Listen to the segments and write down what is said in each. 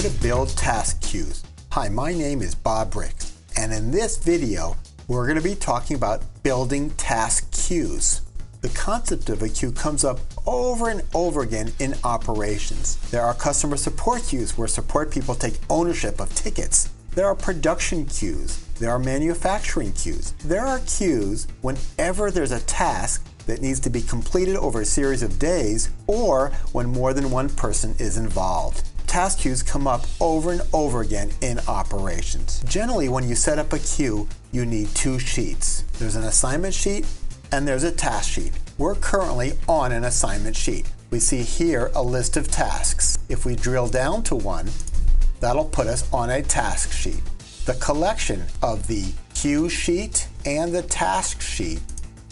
how to build task queues. Hi, my name is Bob Ricks, and in this video, we're going to be talking about building task queues. The concept of a queue comes up over and over again in operations. There are customer support queues where support people take ownership of tickets. There are production queues. There are manufacturing queues. There are queues whenever there's a task that needs to be completed over a series of days or when more than one person is involved. Task queues come up over and over again in operations. Generally, when you set up a queue, you need two sheets. There's an assignment sheet and there's a task sheet. We're currently on an assignment sheet. We see here a list of tasks. If we drill down to one, that'll put us on a task sheet. The collection of the queue sheet and the task sheet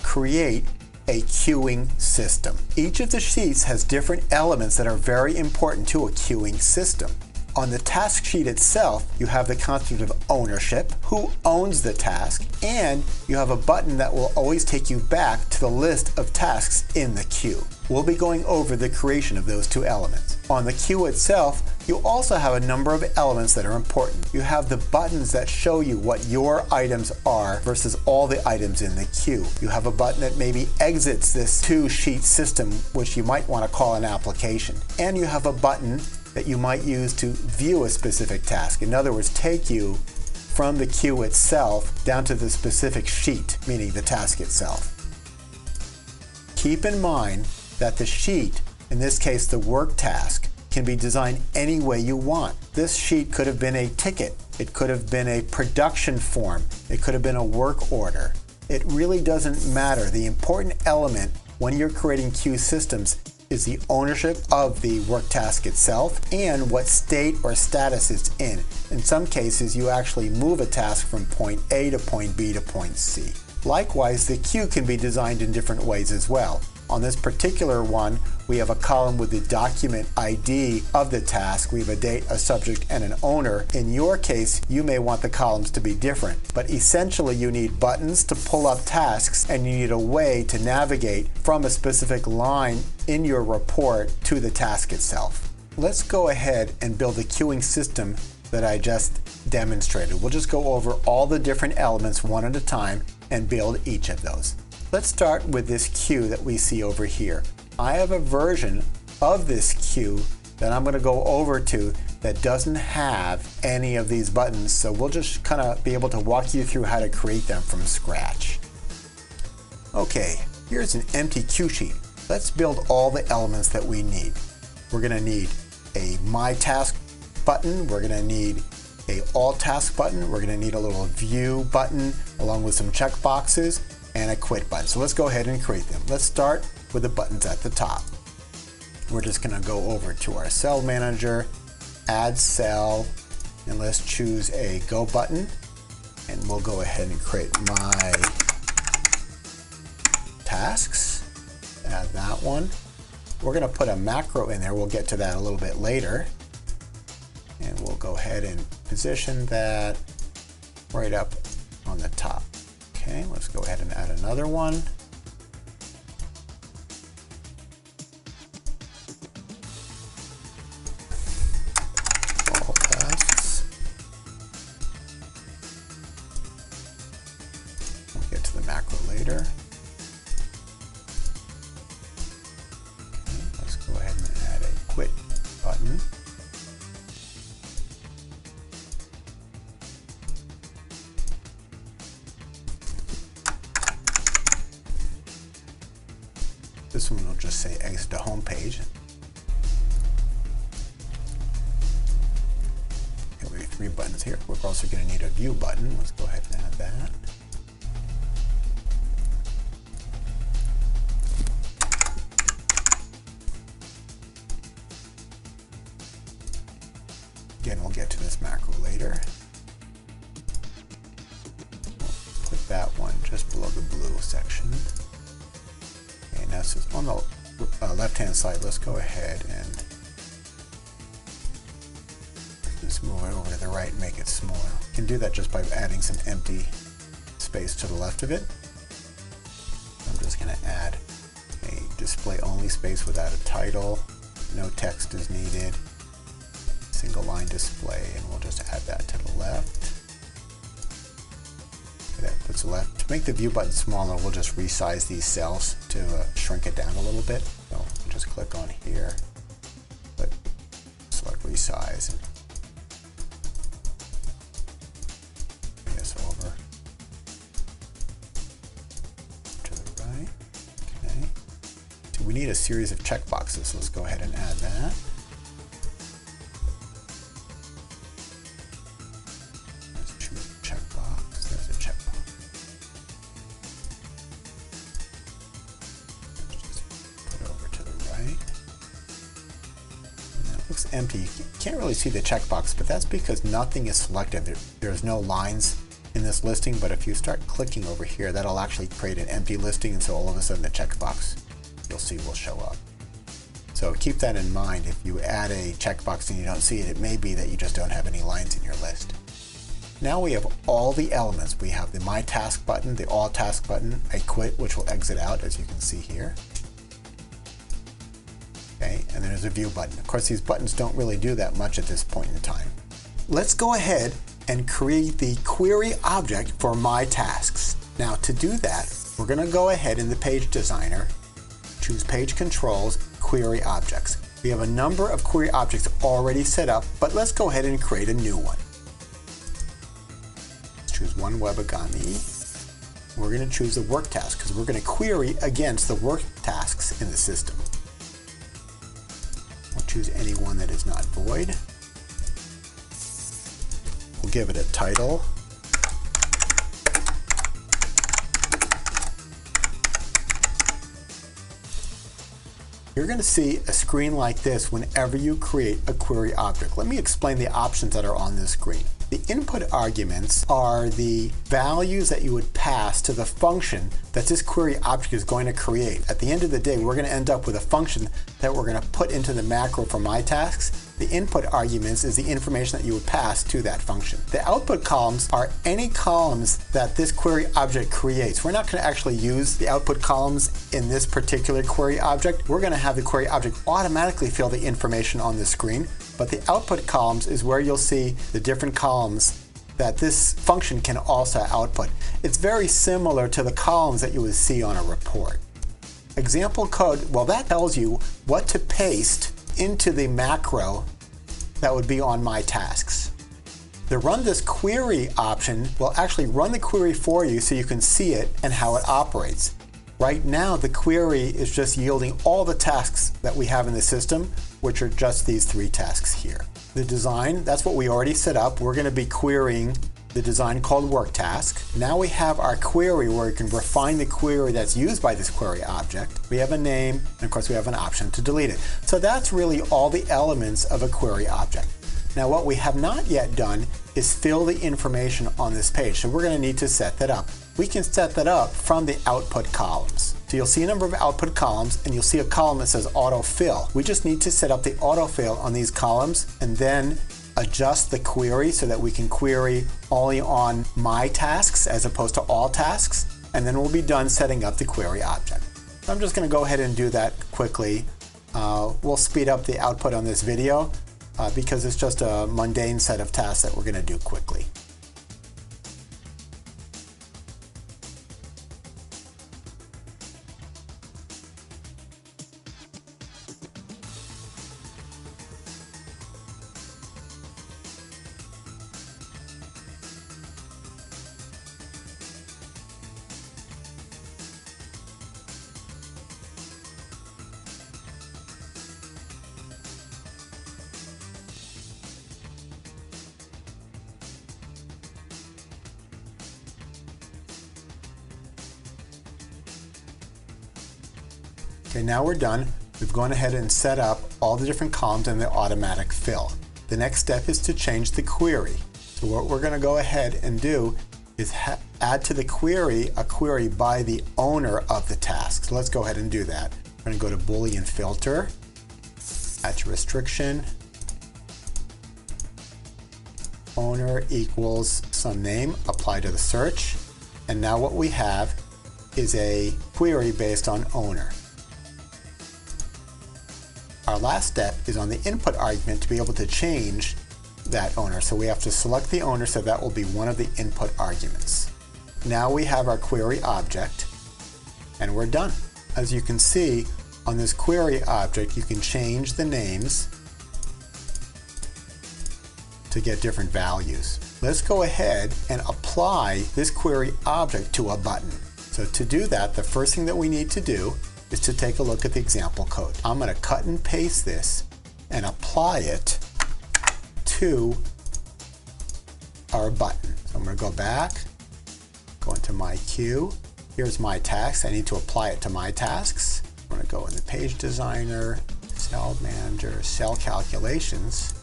create a queuing system. Each of the sheets has different elements that are very important to a queuing system. On the task sheet itself, you have the concept of ownership, who owns the task, and you have a button that will always take you back to the list of tasks in the queue. We'll be going over the creation of those two elements. On the queue itself, you also have a number of elements that are important. You have the buttons that show you what your items are versus all the items in the queue. You have a button that maybe exits this two-sheet system, which you might want to call an application. And you have a button that you might use to view a specific task. In other words, take you from the queue itself down to the specific sheet, meaning the task itself. Keep in mind that the sheet, in this case the work task, can be designed any way you want. This sheet could have been a ticket. It could have been a production form. It could have been a work order. It really doesn't matter. The important element when you're creating queue systems is the ownership of the work task itself and what state or status it's in. In some cases, you actually move a task from point A to point B to point C. Likewise, the queue can be designed in different ways as well. On this particular one, we have a column with the document ID of the task. We have a date, a subject, and an owner. In your case, you may want the columns to be different, but essentially you need buttons to pull up tasks and you need a way to navigate from a specific line in your report to the task itself. Let's go ahead and build the queuing system that I just demonstrated. We'll just go over all the different elements one at a time and build each of those. Let's start with this queue that we see over here. I have a version of this queue that I'm going to go over to that doesn't have any of these buttons, so we'll just kind of be able to walk you through how to create them from scratch. Okay, here's an empty queue sheet. Let's build all the elements that we need. We're going to need a My Task button. We're going to need a All Task button. We're going to need a little View button along with some checkboxes and a Quit button. So let's go ahead and create them. Let's start with the buttons at the top. We're just going to go over to our cell manager, add cell, and let's choose a Go button, and we'll go ahead and create My Tasks. Add that one. We're going to put a macro in there. We'll get to that a little bit later. And we'll go ahead and position that right up on the top. Okay, let's go ahead and add another one. All tasks. We'll get to the macro later. Okay, let's go ahead and add a Quit button. This one will just say exit to home page. Okay, we have three buttons here. We're also going to need a View button. Let's go ahead and add that. Again, we'll get to this macro later. We'll put that one just below the blue section. And that's just on the left-hand side. Let's go ahead and just move it over to the right and make it smaller. You can do that just by adding some empty space to the left of it. I'm just going to add a display only space without a title. No text is needed. single line display, and we'll just add that to the left. Okay, that puts the left. To make the view button smaller, we'll just resize these cells to shrink it down a little bit. So we'll just click on here, select resize, and bring this over to the right. Okay. So we need a series of checkboxes, so let's go ahead and add that. Empty. You can't really see the checkbox, but that's because nothing is selected. There's no lines in this listing, but if you start clicking over here, that'll actually create an empty listing, and so all of a sudden the checkbox you'll see will show up. So keep that in mind. If you add a checkbox and you don't see it, it may be that you just don't have any lines in your list. Now we have all the elements. We have the My Task button, the All Task button, a Quit, which will exit out, as you can see here. Okay, and there's a View button. Of course, these buttons don't really do that much at this point in time. Let's go ahead and create the query object for My Tasks. Now, to do that, we're going to go ahead in the Page Designer, choose Page Controls, Query Objects. We have a number of query objects already set up, but let's go ahead and create a new one. Let's choose one Webigami. We're going to choose the work task because we're going to query against the work tasks in the system. We'll choose any one that is not void. We'll give it a title. You're going to see a screen like this whenever you create a query object. Let me explain the options that are on this screen. The input arguments are the values that you would pass to the function that this query object is going to create. At the end of the day, we're going to end up with a function that we're going to put into the macro for My Tasks. The input arguments is the information that you would pass to that function. The output columns are any columns that this query object creates. We're not going to actually use the output columns in this particular query object. We're going to have the query object automatically fill the information on the screen, but the output columns is where you'll see the different columns that this function can also output. It's very similar to the columns that you would see on a report. Example code, well, that tells you what to paste into the macro that would be on My Tasks. The Run This Query option will actually run the query for you so you can see it and how it operates. Right now, the query is just yielding all the tasks that we have in the system, which are just these 3 tasks here. The design, that's what we already set up. We're going to be querying the design called Work Task. Now we have our query where we can refine the query that's used by this query object. We have a name, and of course we have an option to delete it. So that's really all the elements of a query object. Now what we have not yet done is fill the information on this page. So we're going to need to set that up. We can set that up from the output columns. So you'll see a number of output columns, and you'll see a column that says autofill. We just need to set up the autofill on these columns and then adjust the query so that we can query only on My Tasks as opposed to all tasks, and then we'll be done setting up the query object. So I'm just going to go ahead and do that quickly. We'll speed up the output on this video because it's just a mundane set of tasks that we're going to do quickly. Okay, now we're done. We've gone ahead and set up all the different columns in the automatic fill. The next step is to change the query. So what we're going to go ahead and do is add to the query a query by the owner of the task. So let's go ahead and do that. We're going to go to Boolean filter, add to restriction, owner equals some name, apply to the search, and now what we have is a query based on owner. Our last step is on the input argument to be able to change that owner. So we have to select the owner, so that will be one of the input arguments. Now we have our query object, and we're done. As you can see, on this query object, you can change the names to get different values. Let's go ahead and apply this query object to a button. So to do that, the first thing that we need to do is to take a look at the example code. I'm going to cut and paste this and apply it to our button. So I'm going to go back, go into my queue. Here's my task. I need to apply it to my tasks. I'm going to go in the page designer, cell manager, cell calculations,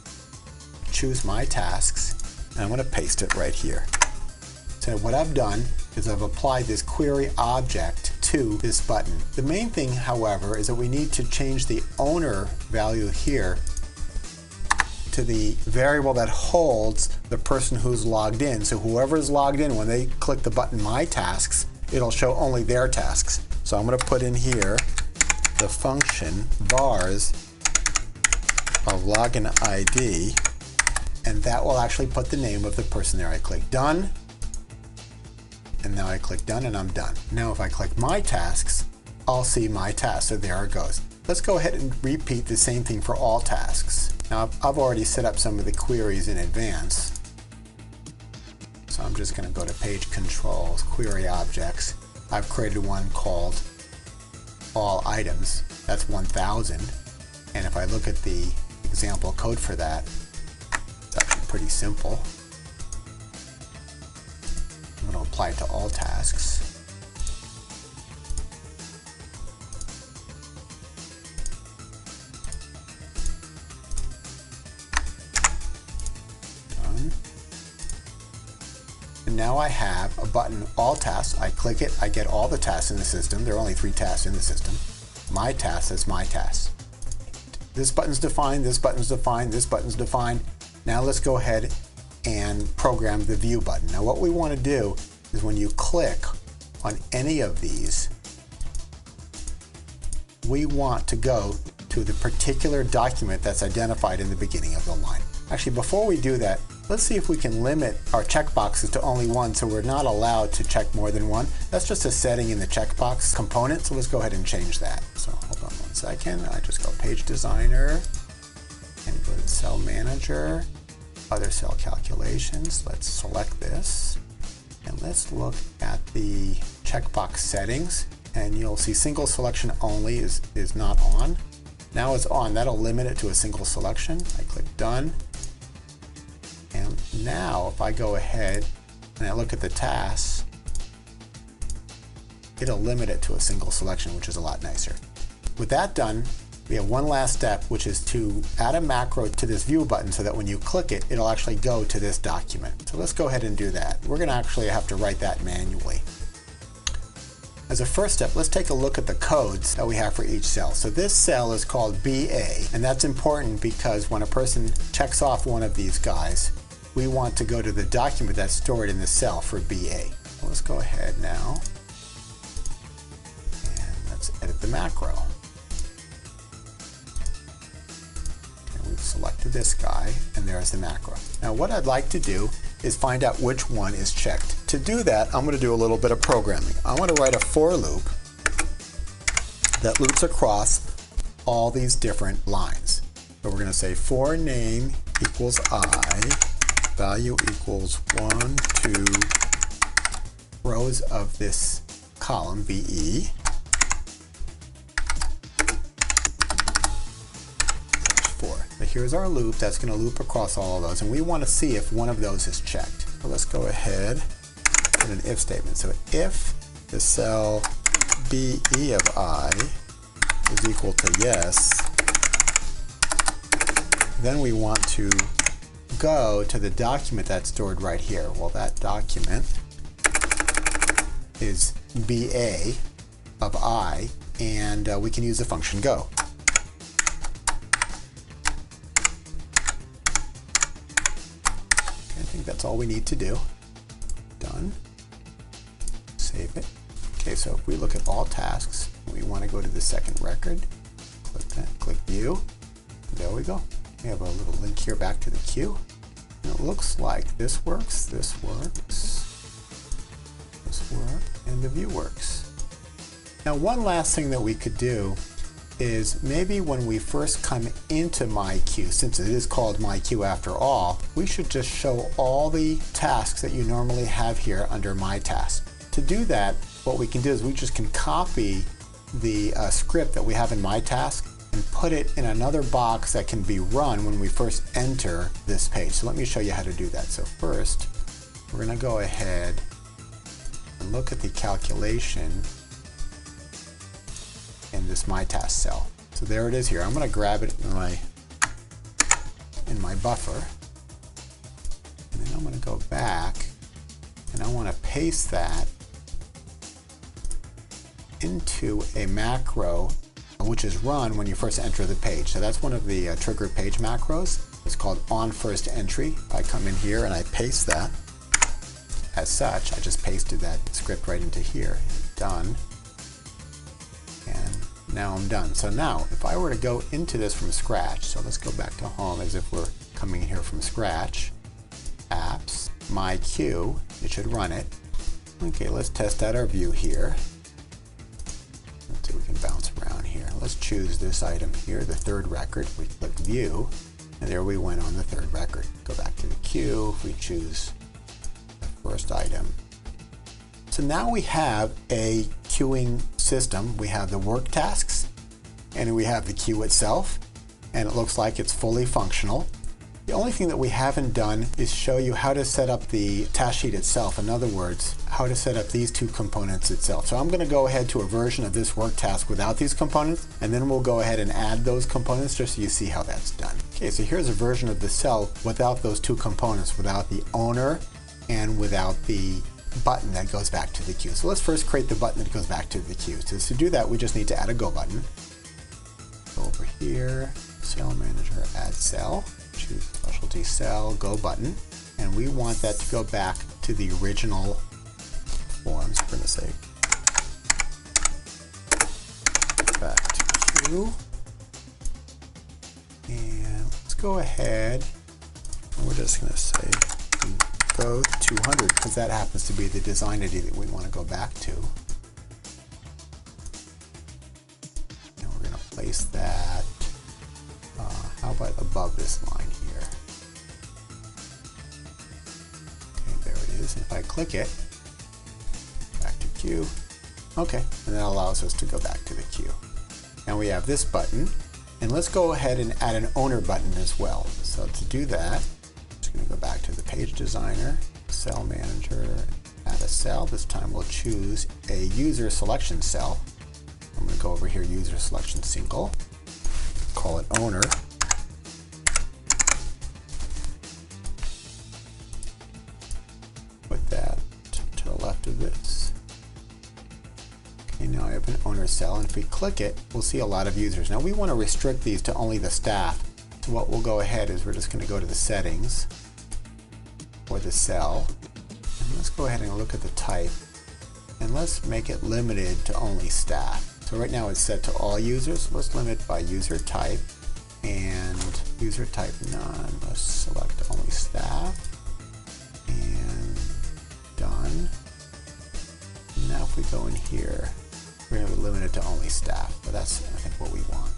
choose my tasks, and I'm going to paste it right here. So what I've done is I've applied this query object to this button. The main thing, however, is that we need to change the owner value here to the variable that holds the person who's logged in. So whoever is logged in, when they click the button My Tasks, it'll show only their tasks. So I'm going to put in here the function vars of login ID, and that will actually put the name of the person there. I click done, and now I click done, and I'm done. Now if I click My Tasks, I'll see my tasks, so there it goes. Let's go ahead and repeat the same thing for all tasks. Now I've already set up some of the queries in advance, so I'm just going to go to Page Controls, Query Objects. I've created one called All Items. That's 1000, and if I look at the example code for that, it's actually pretty simple. I'm going to apply it to all tasks. Done. And now I have a button, All Tasks. I click it, I get all the tasks in the system. There are only 3 tasks in the system. My task is my task. This button's defined, this button's defined, this button's defined. Now let's go ahead and program the view button. Now what we want to do is when you click on any of these, we want to go to the particular document that's identified in the beginning of the line. Actually, before we do that, let's see if we can limit our checkboxes to only one, so we're not allowed to check more than one. That's just a setting in the checkbox component, so let's go ahead and change that. So hold on one second. I just go Page Designer and go to Cell Manager, Other Cell Calculations. Let's select this, and let's look at the checkbox settings, and you'll see single selection only is not on. Now it's on. That'll limit it to a single selection. I click Done. And now if I go ahead and I look at the tasks, it'll limit it to a single selection, which is a lot nicer. With that done, we have one last step, which is to add a macro to this view button so that when you click it, it'll actually go to this document. So let's go ahead and do that. We're going to actually have to write that manually. As a first step, let's take a look at the codes that we have for each cell. So this cell is called BA, and that's important because when a person checks off one of these guys, we want to go to the document that's stored in the cell for BA. So let's go ahead now and let's edit the macro. Okay, we've selected this guy, and there's the macro. Now what I'd like to do is find out which one is checked. To do that, I'm going to do a little bit of programming. I want to write a for loop that loops across all these different lines. So we're going to say for name equals I, value equals 1, 2, rows of this column, BE. But here's our loop that's going to loop across all of those, and we want to see if one of those is checked. So let's go ahead and an if statement. So if the cell BE of I is equal to yes, then we want to go to the document that's stored right here. Well, that document is BA of I, and we can use the function go. I think that's all we need to do. Done. Save it. Okay, so if we look at all tasks, we want to go to the second record. Click that, click view. There we go. We have a little link here back to the queue. And it looks like this works, this works, this works, and the view works. Now, one last thing that we could do is maybe when we first come into my queue, since it is called my queue after all, we should just show all the tasks that you normally have here under my task. To do that, what we can do is we just can copy the script that we have in my task and put it in another box that can be run when we first enter this page. So let me show you how to do that. So first, we're going to go ahead and look at the calculation in this My Task cell. So there it is here. I'm going to grab it in my buffer, and then I'm going to go back and I want to paste that into a macro which is run when you first enter the page. So that's one of the trigger page macros. It's called on first entry. If I come in here and I paste that as such, I just pasted that script right into here. Done. And now I'm done. So now if I were to go into this from scratch, so let's go back to home as if we're coming in here from scratch. Apps, my queue, it should run it. Okay, let's test out our view here. Let's see if we can bounce around here. Let's choose this item here, the third record. We click view, and there we went on the third record. Go back to the queue. If we choose the first item. So now we have a queuing system. We have the work tasks, and we have the queue itself, and it looks like it's fully functional. The only thing that we haven't done is show you how to set up the task sheet itself. In other words, how to set up these two components itself. So I'm going to go ahead to a version of this work task without these components, and then we'll go ahead and add those components just so you see how that's done. Okay, so here's a version of the cell without those two components, without the owner and without the button that goes back to the queue. So let's first create the button that goes back to the queue. So to do that, we just need to add a go button. Go over here, cell manager, add cell. Choose specialty cell, go button, and we want that to go back to the original forms. We're going to say back to queue, and let's go ahead and we're just going to say go 200 because that happens to be the design ID that we want to go back to, and we're going to place that how about above this line here? Okay, there it is. If I click it, back to queue. Okay, and that allows us to go back to the queue. Now we have this button, and let's go ahead and add an owner button as well. So to do that, I'm just going to go back to the page designer, cell manager, add a cell. This time we'll choose a user selection cell. I'm going to go over here, user selection single, call it owner. Put that to the left of this. Okay, now I have an owner cell, and if we click it, we'll see a lot of users. Now we want to restrict these to only the staff. So what we'll go ahead is we're just going to go to the settings for the cell, and let's go ahead and look at the type, and let's make it limited to only staff. So right now it's set to all users. Let's limit by user type, and user type none. Let's select only staff, and done. And now if we go in here, we're going to limit it to only staff. But that's, I think, what we want.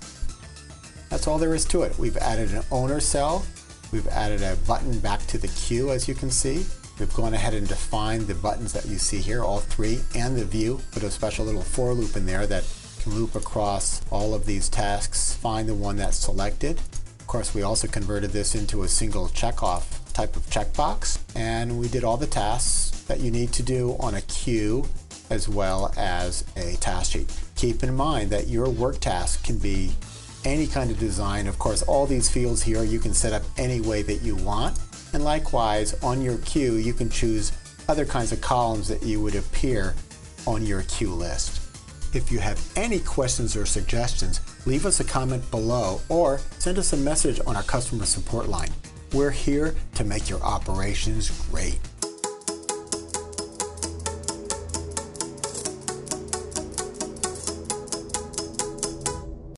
That's all there is to it. We've added an owner cell. We've added a button back to the queue, as you can see. We've gone ahead and defined the buttons that you see here, all three, and the view. Put a special little for loop in there that can loop across all of these tasks, find the one that's selected. Of course, we also converted this into a single checkoff type of checkbox, and we did all the tasks that you need to do on a queue as well as a task sheet. Keep in mind that your work task can be any kind of design. Of course, all these fields here you can set up any way that you want, and likewise on your queue you can choose other kinds of columns that you would appear on your queue list. If you have any questions or suggestions, leave us a comment below or send us a message on our customer support line. We're here to make your operations great.